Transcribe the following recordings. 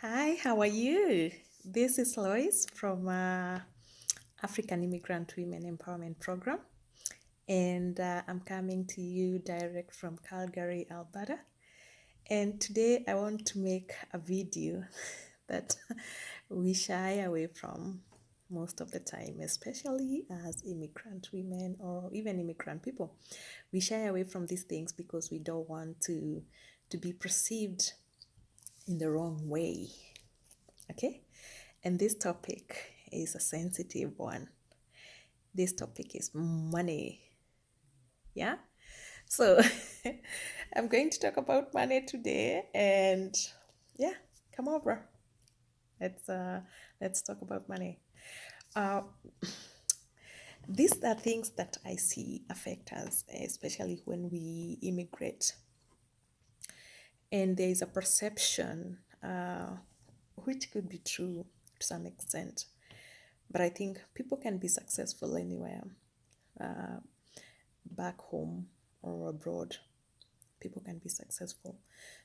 Hi, how are you? This is Lois from African Immigrant Women Empowerment Program, and I'm coming to you direct from Calgary, Alberta. And today I want to make a video that we shy away from most of the time, especially as immigrant women or even immigrant people. We shy away from these things because we don't want to be perceived in the wrong way. Okay? And this topic is a sensitive one. This topic is money. Yeah? So I'm going to talk about money today and yeah, come over. Let's uh let's talk about money. Uh these are things that I see affect us, especially when we immigrate. And there is a perception which could be true to some extent. But I think people can be successful anywhere, uh, back home or abroad. People can be successful.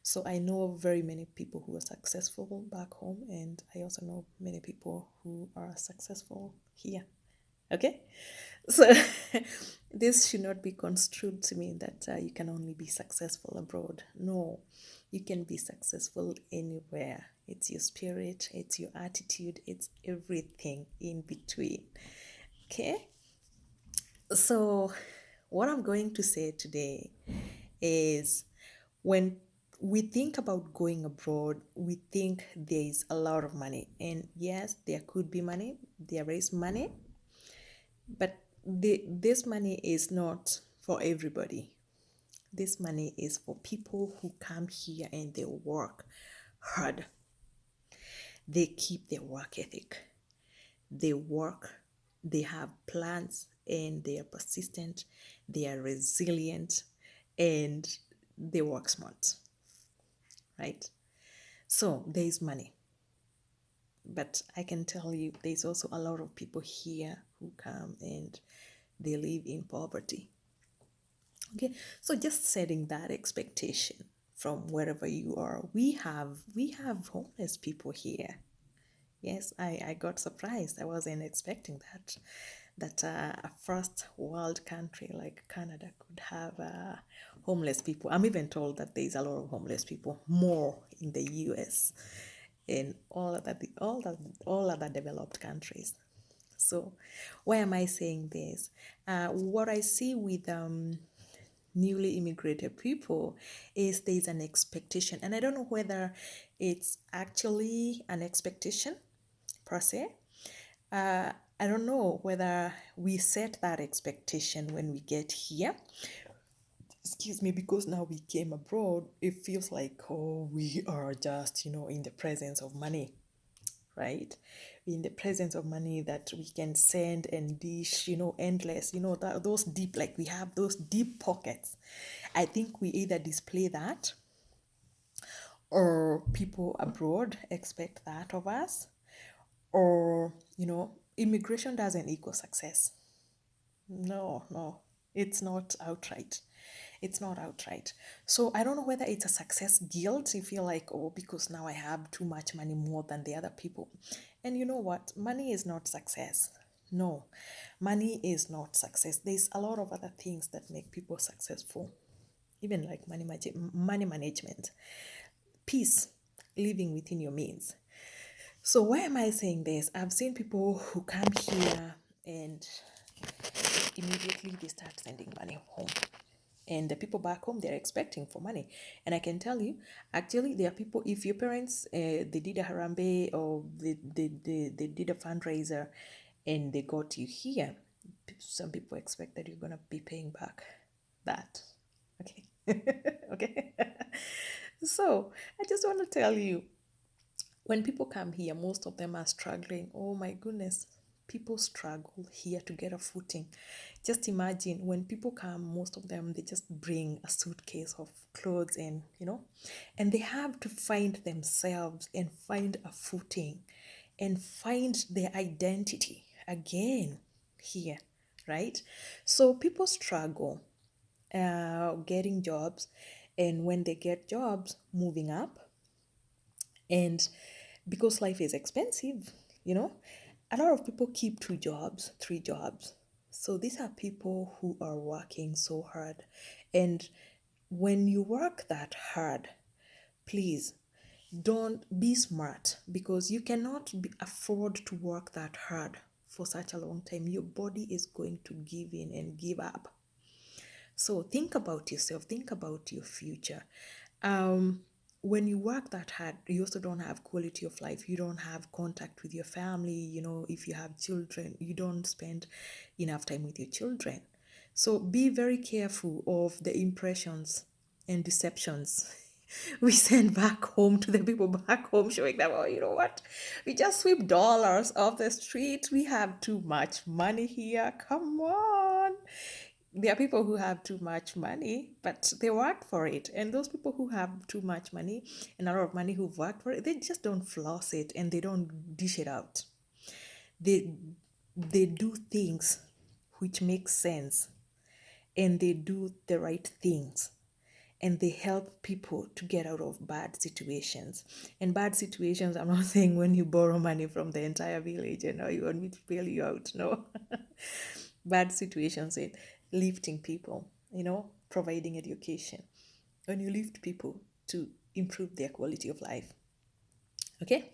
So I know very many people who are successful back home, and I also know many people who are successful here. Okay? So this should not be construed to mean that you can only be successful abroad. No, you can be successful anywhere. It's your spirit, it's your attitude, it's everything in between. Okay? So, what I'm going to say today is when we think about going abroad, we think there is a lot of money. And yes, there could be money, there is money, but this money is not for everybody. This money is for people who come here and they work hard. They keep their work ethic. They work, they have plans, and they are persistent, they are resilient, and they work smart, right? So there is money. But I can tell you, there's also a lot of people here who come and they live in poverty. Okay, so just setting that expectation from wherever you are, we have homeless people here. Yes, I got surprised. I wasn't expecting that a first world country like Canada could have homeless people. I'm even told that there's a lot of homeless people, more in the US and all other developed countries. So, why am I saying this? What I see with newly immigrated people is there's an expectation, and I don't know whether it's actually an expectation per se. I don't know whether we set that expectation when we get here. Excuse me, because now we came abroad, it feels like, oh, we are just, in the presence of money, right? In the presence of money that we can send and dish, endless, those deep, like we have those deep pockets. I think we either display that or people abroad expect that of us, or immigration doesn't equal success. No, no, it's not outright. It's not outright. So I don't know whether it's a success guilt. You feel like, oh, because now I have too much money, more than the other people. And you know what? Money is not success. No, money is not success. There's a lot of other things that make people successful, even like money management, peace, living within your means. So why am I saying this? I've seen people who come here and immediately they start sending money home. And the people back home, they're expecting for money. And I can tell you, actually, there are people, if your parents, they did a harambe, or they did a fundraiser and they got you here, some people expect that you're going to be paying back that. Okay. Okay. So I just want to tell you, when people come here, most of them are struggling. Oh my goodness, people struggle here to get a footing. Just imagine, when people come, most of them, they just bring a suitcase of clothes, and they have to find themselves and find a footing and find their identity again here, right? So people struggle getting jobs, and when they get jobs, moving up. And because life is expensive, you know. A lot of people keep two jobs, three jobs. So these are people who are working so hard. And when you work that hard, please don't be smart, because you cannot afford to work that hard for such a long time. Your body is going to give in and give up. So think about yourself, think about your future. Um, when you work that hard, you also don't have quality of life. You don't have contact with your family. You know, if you have children, you don't spend enough time with your children. So be very careful of the impressions and deceptions we send back home to the people back home, showing them, oh, you know what? We just sweep dollars off the street. We have too much money here. Come on. There are people who have too much money, but they worked for it. And those people who have too much money and a lot of money who've worked for it, they just don't floss it and they don't dish it out. They they do things which make sense, and they do the right things, and they help people to get out of bad situations. And bad situations, I'm not saying when you borrow money from the entire village and now you want me to bail you out. No. Bad situations in lifting people, you know, providing education. When you lift people to improve their quality of life. Okay?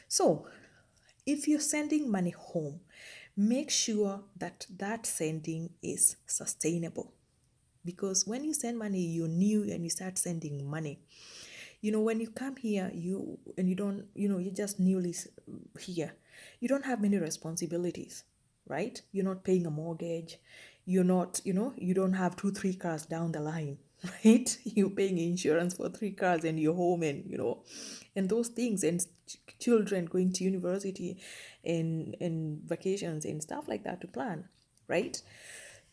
So, if you're sending money home, make sure that that sending is sustainable. Because when you send money, you're new and you start sending money. You know, when you come here, you don't, you're just newly here. You don't have many responsibilities, right? You're not paying a mortgage. You're not, you don't have two, three cars down the line, right? You're paying insurance for three cars and you're home, and those things, and children going to university and vacations and stuff like that to plan, right?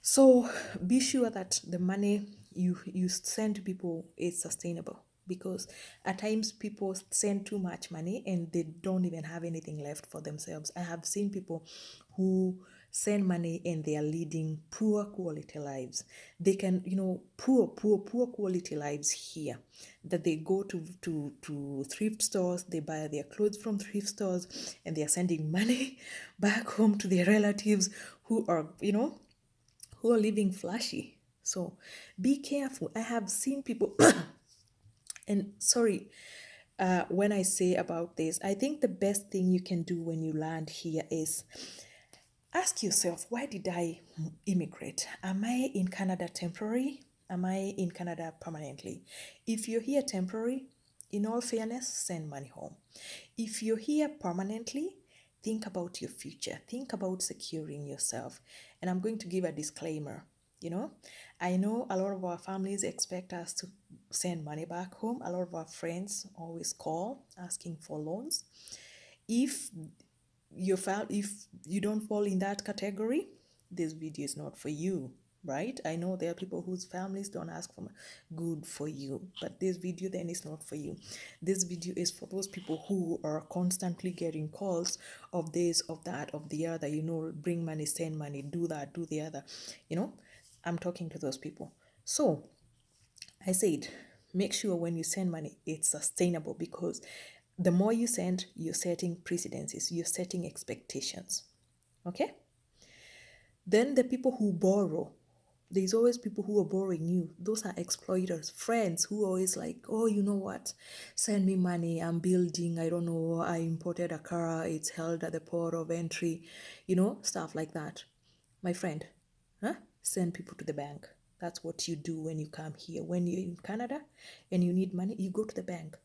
So be sure that the money you send to people is sustainable, because at times people send too much money and they don't even have anything left for themselves. I have seen people who send money and they are leading poor quality lives. They can, poor quality lives here, that they go to thrift stores, they buy their clothes from thrift stores, and they are sending money back home to their relatives who are, who are living flashy. So be careful. I have seen people, and sorry, when I say about this, I think the best thing you can do when you land here is ask yourself, why did I immigrate? Am I in Canada temporary? Am I in Canada permanently? If you're here temporary, in all fairness, send money home. If you're here permanently, think about your future. Think about securing yourself. And I'm going to give a disclaimer. I know a lot of our families expect us to send money back home. A lot of our friends always call asking for loans. If if you don't fall in that category, this video is not for you, right? I know there are people whose families don't ask for good for you, but this video then is not for you. This video is for those people who are constantly getting calls of this, of that, of the other, bring money, send money, do that, do the other. I'm talking to those people. So I said, make sure when you send money, it's sustainable, because the more you send, you're setting precedences, you're setting expectations. Okay? Then the people who borrow, there's always people who are borrowing you. Those are exploiters, friends who are always like, oh, you know what? Send me money. I'm building. I don't know. I imported a car. It's held at the port of entry. Stuff like that. My friend, send people to the bank. That's what you do when you come here. When you're in Canada and you need money, you go to the bank.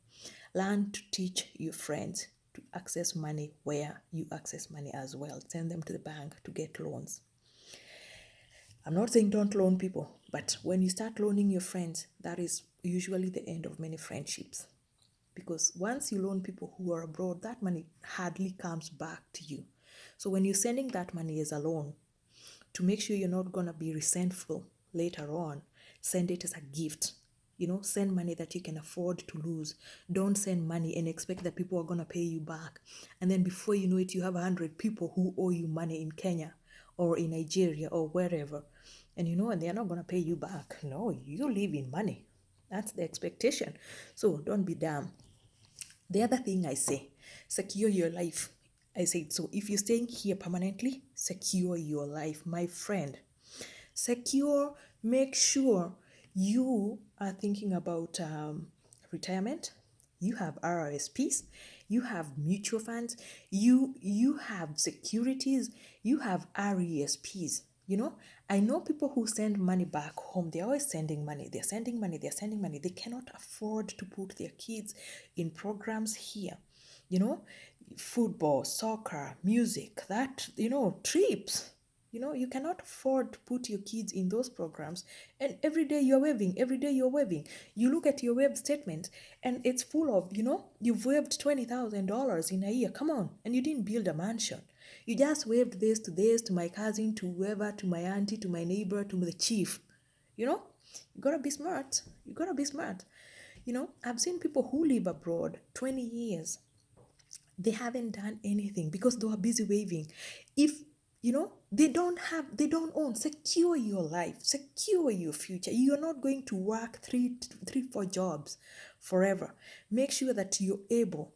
Learn to teach your friends to access money where you access money as well. Send them to the bank to get loans. I'm not saying don't loan people, but when you start loaning your friends, that is usually the end of many friendships. Because once you loan people who are abroad, that money hardly comes back to you. So when you're sending that money as a loan, to make sure you're not going to be resentful later on, send it as a gift. Send money that you can afford to lose. Don't send money and expect that people are going to pay you back. And then before you know it, you have 100 people who owe you money in Kenya or in Nigeria or wherever. And and they're not going to pay you back. No, you live in money. That's the expectation. So don't be dumb. The other thing I say, Secure your life. I said, so if you're staying here permanently, secure your life, my friend. Secure, make sure you are thinking about retirement. You have RRSPs, you have mutual funds, you have securities, you have RESPs. I know people who send money back home. They're always sending money. They're sending money. They're sending money. They cannot afford to put their kids in programs here. You know, football, soccer, music, trips. You cannot afford to put your kids in those programs. And every day you're waving, every day you're waving. You look at your web statement and it's full of, you've waved $20,000 in a year. Come on. And you didn't build a mansion. You just waved this, to my cousin, to whoever, to my auntie, to my neighbor, to the chief. You gotta be smart. You gotta be smart. I've seen people who live abroad 20 years. They haven't done anything because they were busy waving. If they don't own. Secure your life, secure your future. You're not going to work three, 4 jobs forever. Make sure that you're able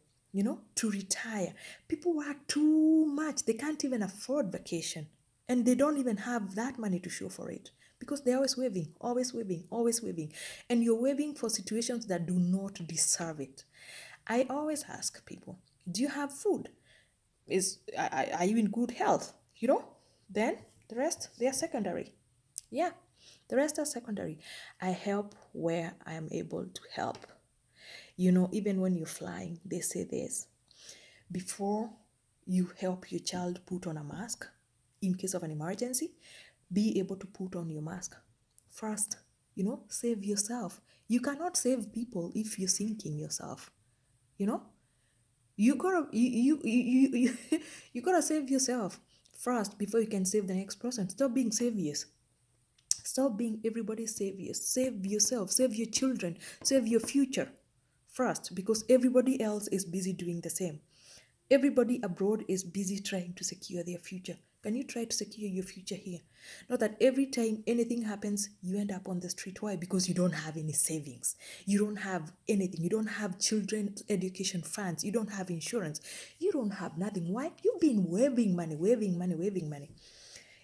to retire. People work too much. They can't even afford vacation, and they don't even have that money to show for it because they're always waving, always waving, always waving. And you're waving for situations that do not deserve it. I always ask people, do you have food? Are you in good health? Then the rest, they are secondary. Yeah, the rest are secondary. I help where I am able to help. Even when you're flying, they say this: before you help your child put on a mask in case of an emergency, be able to put on your mask first. Save yourself. You cannot save people if you're sinking yourself. You gotta you gotta save yourself first before you can save the next person. Stop being saviors. Stop being everybody's saviors. Save yourself, save your children, save your future first, because everybody else is busy doing the same. Everybody abroad is busy trying to secure their future. Can you try to secure your future here? Not that every time anything happens, you end up on the street. Why? Because you don't have any savings. You don't have anything. You don't have children's education funds. You don't have insurance. You don't have nothing. Why? You've been waving money, waving money, waving money.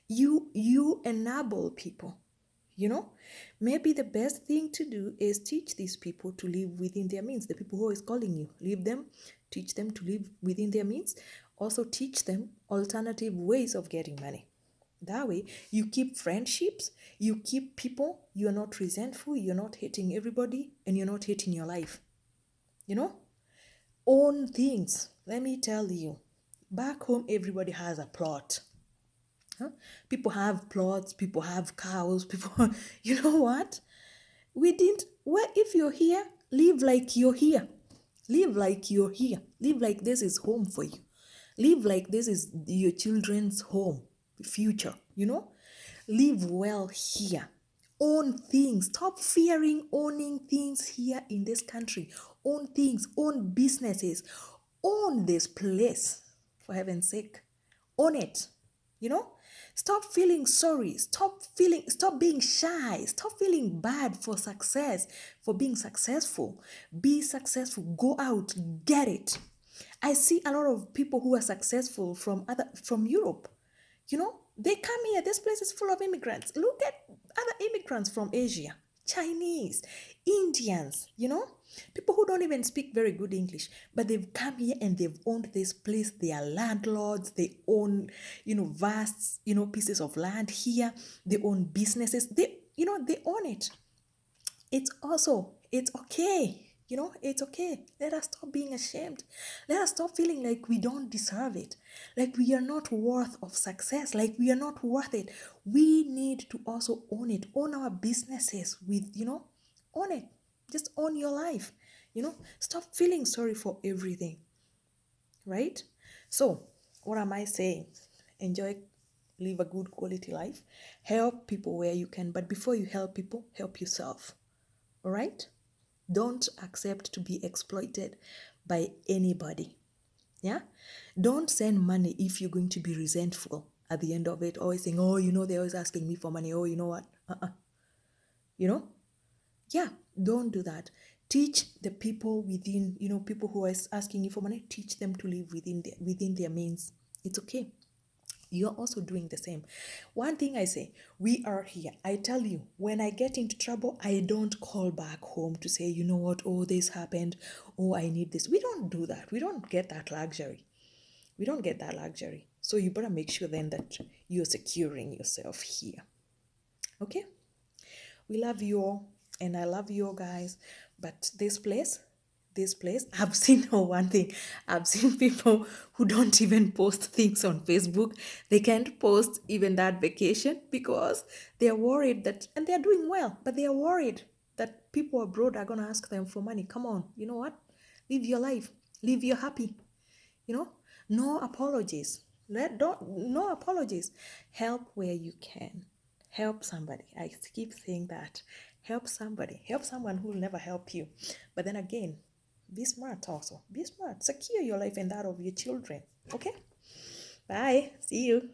You enable people. Maybe the best thing to do is teach these people to live within their means. The people who is calling you, leave them, teach them to live within their means. Also teach them alternative ways of getting money. That way, you keep friendships, you keep people, you're not resentful, you're not hating everybody, and you're not hating your life. Own things. Let me tell you, back home, everybody has a plot. People have plots, people have cows, people, you know what? If you're here, live like you're here. Live like you're here. Live like this is home for you. Live like this is your children's home, future, Live well here. Own things. Stop fearing owning things here in this country. Own things, own businesses. Own this place, for heaven's sake. Own it. Stop feeling sorry. Stop being shy. Stop feeling bad for success, for being successful. Be successful. Go out. Get it. I see a lot of people who are successful from Europe. They come here. This place is full of immigrants. Look at other immigrants from Asia, Chinese, Indians, people who don't even speak very good English, but they've come here and they've owned this place. They are landlords. They own, vast, pieces of land here. They own businesses. They own it. It's okay. It's okay. Let us stop being ashamed. Let us stop feeling like we don't deserve it. Like we are not worth of success. Like we are not worth it. We need to also own it. Own our businesses with, own it. Just own your life. Stop feeling sorry for everything. Right? So, what am I saying? Live a good quality life. Help people where you can. But before you help people, help yourself. All right? Don't accept to be exploited by anybody. Yeah? Don't send money if you're going to be resentful at the end of it. Always saying, they're always asking me for money. Oh, you know what? Yeah, don't do that. Teach the people within, people who are asking you for money, teach them to live within their means. It's okay. You're also doing the same. One thing I say, we are here. I tell you, when I get into trouble, I don't call back home to say, you know what, oh, this happened, oh, I need this. We don't do that. We don't get that luxury. We don't get that luxury. So you better make sure then that you're securing yourself here. Okay? We love you all, and I love you all, guys. But this place, I've seen one thing. I've seen people who don't even post things on Facebook. They can't post even that vacation because they're worried that, and they're doing well, but they are worried that people abroad are going to ask them for money. Come on, you know what? Live your life. Live your happy. You know, no apologies. No apologies. Help where you can. Help somebody. I keep saying that. Help somebody. Help someone who will never help you. But then again, be smart also. Be smart. Secure your life and that of your children. Okay? Bye. See you.